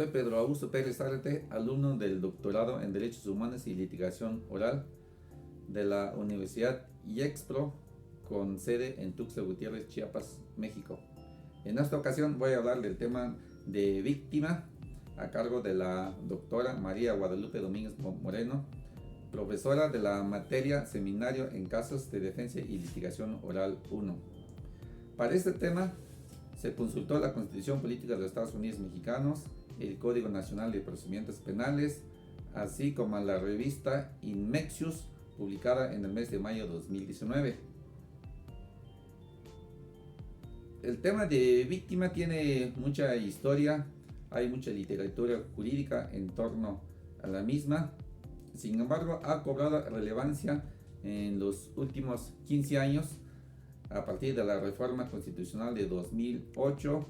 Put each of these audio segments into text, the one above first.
Soy Pedro Augusto Pérez Zárate, alumno del doctorado en Derechos Humanos y Litigación Oral de la Universidad IEXPRO, con sede en Tuxtla Gutiérrez, Chiapas, México. En esta ocasión voy a hablar del tema de víctima a cargo de la doctora María Guadalupe Domínguez Moreno, profesora de la materia Seminario en Casos de Defensa y Litigación Oral 1. Para este tema se consultó la Constitución Política de los Estados Unidos Mexicanos, el Código Nacional de Procedimientos Penales, así como la revista Inmexius, publicada en el mes de mayo de 2019. El tema de víctima tiene mucha historia, hay mucha literatura jurídica en torno a la misma. Sin embargo, ha cobrado relevancia en los últimos 15 años a partir de la reforma constitucional de 2008,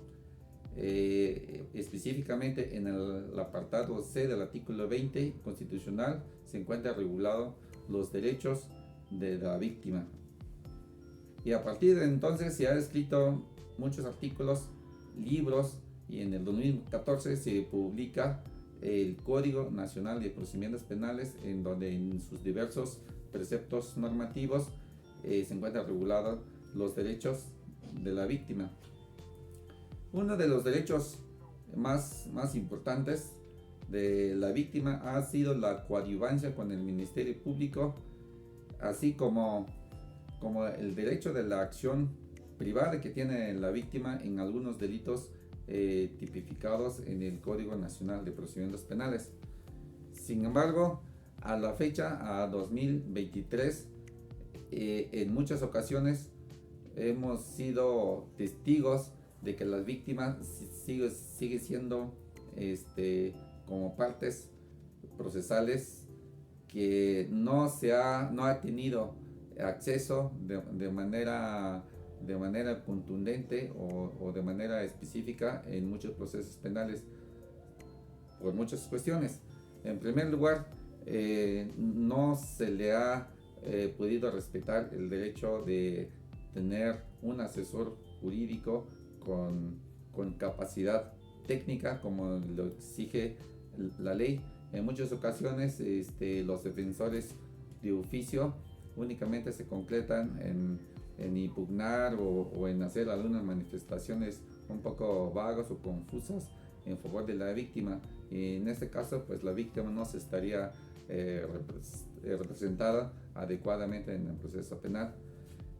específicamente en el apartado C del artículo 20 constitucional se encuentra regulado los derechos de la víctima. Y a partir de entonces se han escrito muchos artículos, libros, y en el 2014 se publica el Código Nacional de Procedimientos Penales, en donde en sus diversos preceptos normativos se encuentran regulados los derechos de la víctima. Uno de los derechos más importantes de la víctima ha sido la coadyuvancia con el Ministerio Público, así como el derecho de la acción privada que tiene la víctima en algunos delitos tipificados en el Código Nacional de Procedimientos Penales. Sin embargo, a la fecha, a 2023, en muchas ocasiones hemos sido testigos de que las víctimas sigue siendo como partes procesales que no ha tenido acceso de manera contundente o de manera específica en muchos procesos penales por muchas cuestiones. En primer lugar, no se le ha podido respetar el derecho de tener un asesor jurídico con capacidad técnica como lo exige la ley. En muchas ocasiones los defensores de oficio únicamente se concretan en impugnar o en hacer algunas manifestaciones un poco vagas o confusas en favor de la víctima, y en este caso pues la víctima no se estaría representada adecuadamente en el proceso penal.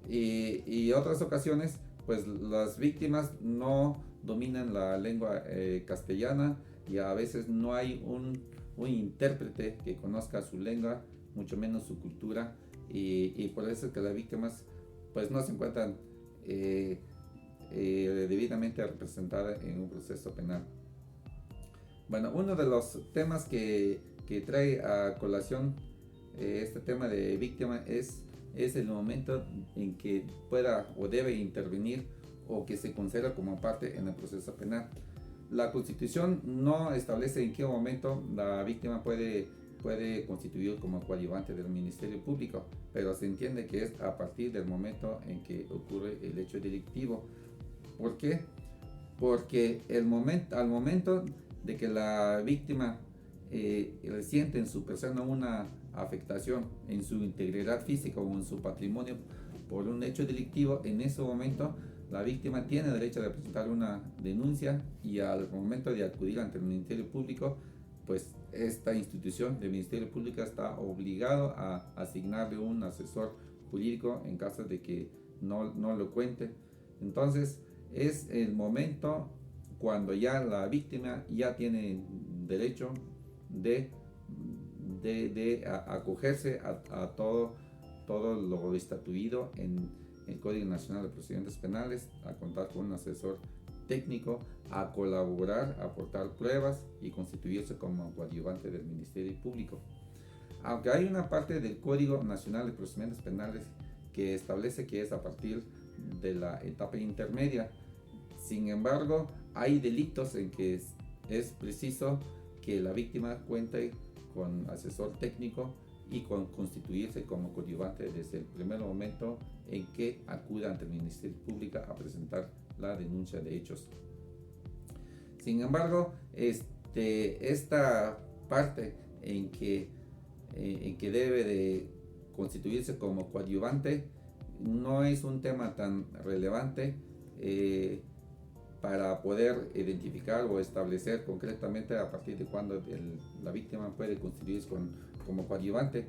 Y otras ocasiones pues las víctimas no dominan la lengua castellana, y a veces no hay un intérprete que conozca su lengua, mucho menos su cultura, y por eso es que las víctimas pues no se encuentran debidamente representadas en un proceso penal. Bueno, uno de los temas que trae a colación este tema de víctima es el momento en que pueda o debe intervenir o que se considera como parte en el proceso penal. La Constitución no establece en qué momento la víctima puede constituir como coadyuvante del Ministerio Público, pero se entiende que es a partir del momento en que ocurre el hecho delictivo. ¿Por qué? Porque al momento de que la víctima siente en su persona una afectación en su integridad física o en su patrimonio por un hecho delictivo, en ese momento la víctima tiene derecho a presentar una denuncia, y al momento de acudir ante el Ministerio Público, pues esta institución del Ministerio Público está obligado a asignarle un asesor jurídico en caso de que no lo cuente. Entonces es el momento cuando ya la víctima ya tiene derecho de acogerse a todo lo estatuido en el Código Nacional de Procedimientos Penales, a contar con un asesor técnico, a colaborar, a aportar pruebas y constituirse como coadyuvante del Ministerio Público. Aunque hay una parte del Código Nacional de Procedimientos Penales que establece que es a partir de la etapa intermedia, sin embargo, hay delitos en que es preciso que la víctima cuente con asesor técnico y con constituirse como coadyuvante desde el primer momento en que acuda ante el Ministerio Público a presentar la denuncia de hechos. Sin embargo, de esta parte en que debe de constituirse como coadyuvante, no es un tema tan relevante para poder identificar o establecer concretamente a partir de cuándo la víctima puede constituirse como coadyuvante.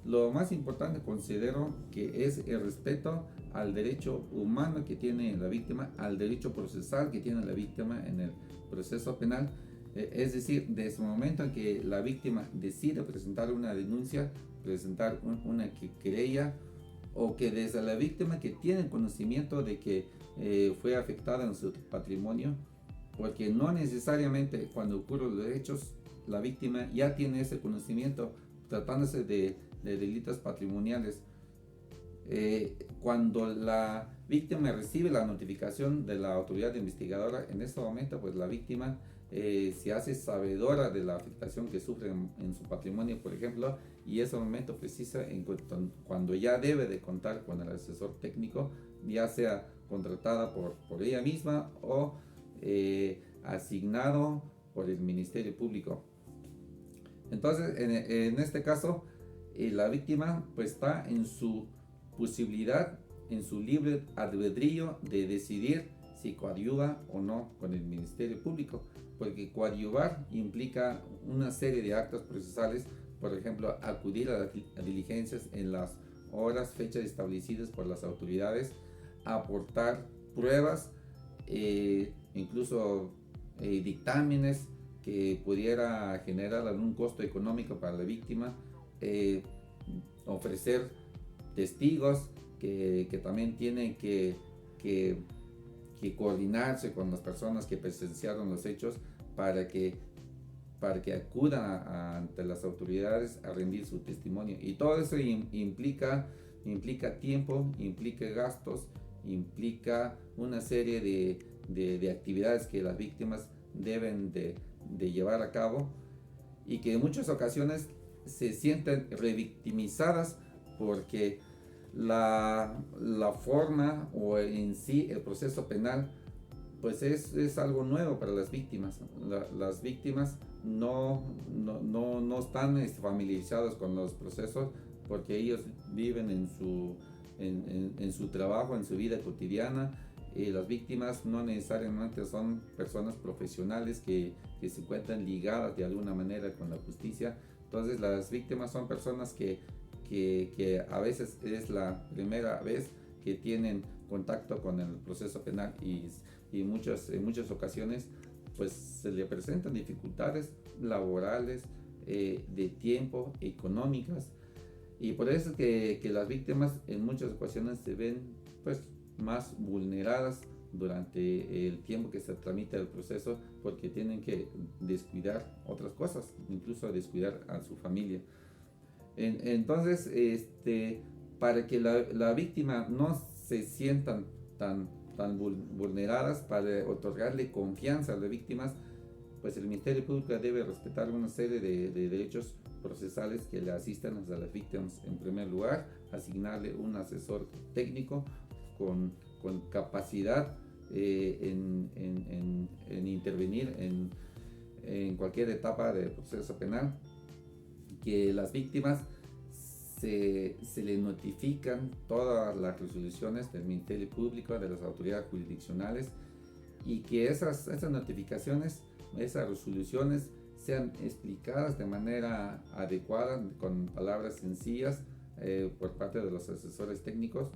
Lo más importante considero que es el respeto al derecho humano que tiene la víctima, al derecho procesal que tiene la víctima en el proceso penal. Es decir, desde el momento en que la víctima decide presentar una denuncia, presentar una querella, o que desde la víctima que tiene conocimiento de que fue afectada en su patrimonio, porque no necesariamente cuando ocurren los hechos la víctima ya tiene ese conocimiento, tratándose de delitos patrimoniales. Cuando la víctima recibe la notificación de la autoridad investigadora, en ese momento pues la víctima se hace sabedora de la afectación que sufre en su patrimonio, por ejemplo, y ese momento precisa cuando ya debe de contar con el asesor técnico, ya sea contratada por ella misma o asignado por el Ministerio Público. Entonces, en este caso, la víctima pues está en su posibilidad, en su libre albedrío de decidir si coadyuva o no con el Ministerio Público, porque coadyuvar implica una serie de actos procesales, por ejemplo, acudir a diligencias en las horas, fechas establecidas por las autoridades, aportar pruebas, incluso dictámenes que pudiera generar algún costo económico para la víctima, ofrecer testigos que también tienen que coordinarse con las personas que presenciaron los hechos para que acudan ante las autoridades a rendir su testimonio. Y todo eso implica tiempo, implica gastos, implica una serie de actividades que las víctimas deben de llevar a cabo, y que en muchas ocasiones se sienten revictimizadas porque la forma o en sí el proceso penal pues es algo nuevo para las víctimas. Las víctimas no están familiarizados con los procesos, porque ellos viven en su trabajo, en su vida cotidiana. Las víctimas no necesariamente son personas profesionales que se encuentran ligadas de alguna manera con la justicia. Entonces las víctimas son personas que a veces es la primera vez que tienen contacto con el proceso penal, y en muchas ocasiones pues se le presentan dificultades laborales, de tiempo, económicas, y por eso es que las víctimas en muchas ocasiones se ven pues más vulneradas durante el tiempo que se tramita el proceso, porque tienen que descuidar otras cosas, incluso descuidar a su familia. Entonces, para que la víctima no se sientan tan vulneradas, para otorgarle confianza a las víctimas, pues el Ministerio Público debe respetar una serie de derechos procesales que le asistan a las víctimas. En primer lugar, asignarle un asesor técnico con capacidad en intervenir en cualquier etapa del proceso penal, que las víctimas se le notifican todas las resoluciones del Ministerio Público, de las autoridades jurisdiccionales, y que esas notificaciones, esas resoluciones sean explicadas de manera adecuada, con palabras sencillas, por parte de los asesores técnicos,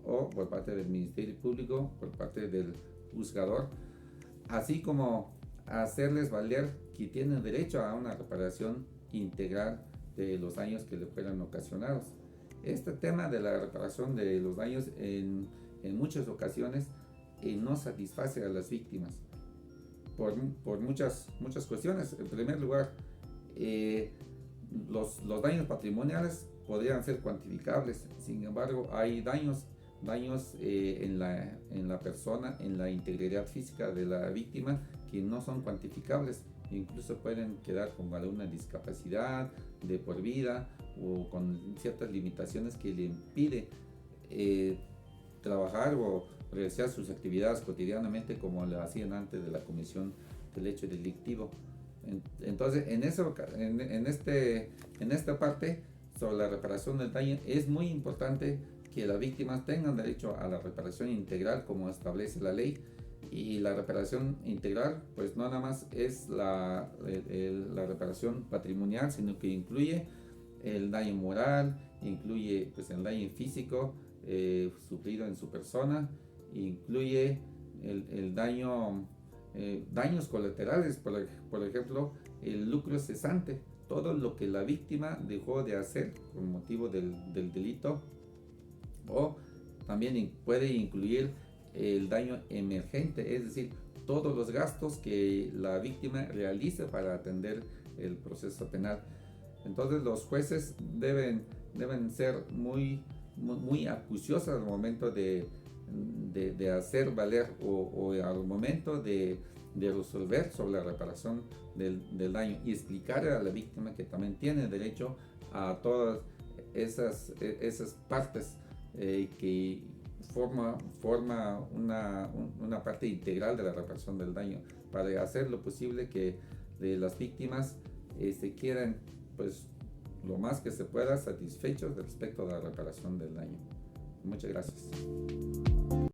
o por parte del Ministerio Público, por parte del juzgador, así como hacerles valer que tienen derecho a una reparación integral de los daños que le fueran ocasionados. Este tema de la reparación de los daños en muchas ocasiones no satisface a las víctimas por muchas cuestiones. En primer lugar, los daños patrimoniales podrían ser cuantificables. Sin embargo, hay daños en la persona, en la integridad física de la víctima, que no son cuantificables. Incluso pueden quedar con alguna discapacidad de por vida, o con ciertas limitaciones que le impide trabajar o realizar sus actividades cotidianamente como lo hacían antes de la comisión del hecho delictivo. Entonces, en esta parte sobre la reparación del daño, es muy importante que las víctimas tengan derecho a la reparación integral como establece la ley. Y la reparación integral, pues no nada más es la reparación patrimonial, sino que incluye el daño moral, incluye pues el daño físico sufrido en su persona, incluye el daño, daños colaterales, por ejemplo, el lucro cesante, todo lo que la víctima dejó de hacer con motivo del delito, o también puede incluir el daño emergente, es decir, todos los gastos que la víctima realiza para atender el proceso penal. Entonces los jueces deben ser muy acuciosos al momento de hacer valer o al momento de resolver sobre la reparación del daño, y explicar a la víctima que también tiene derecho a todas esas partes que forma una parte integral de la reparación del daño, para hacer lo posible que las víctimas se quieran pues lo más que se pueda satisfechos respecto a la reparación del daño. Muchas gracias.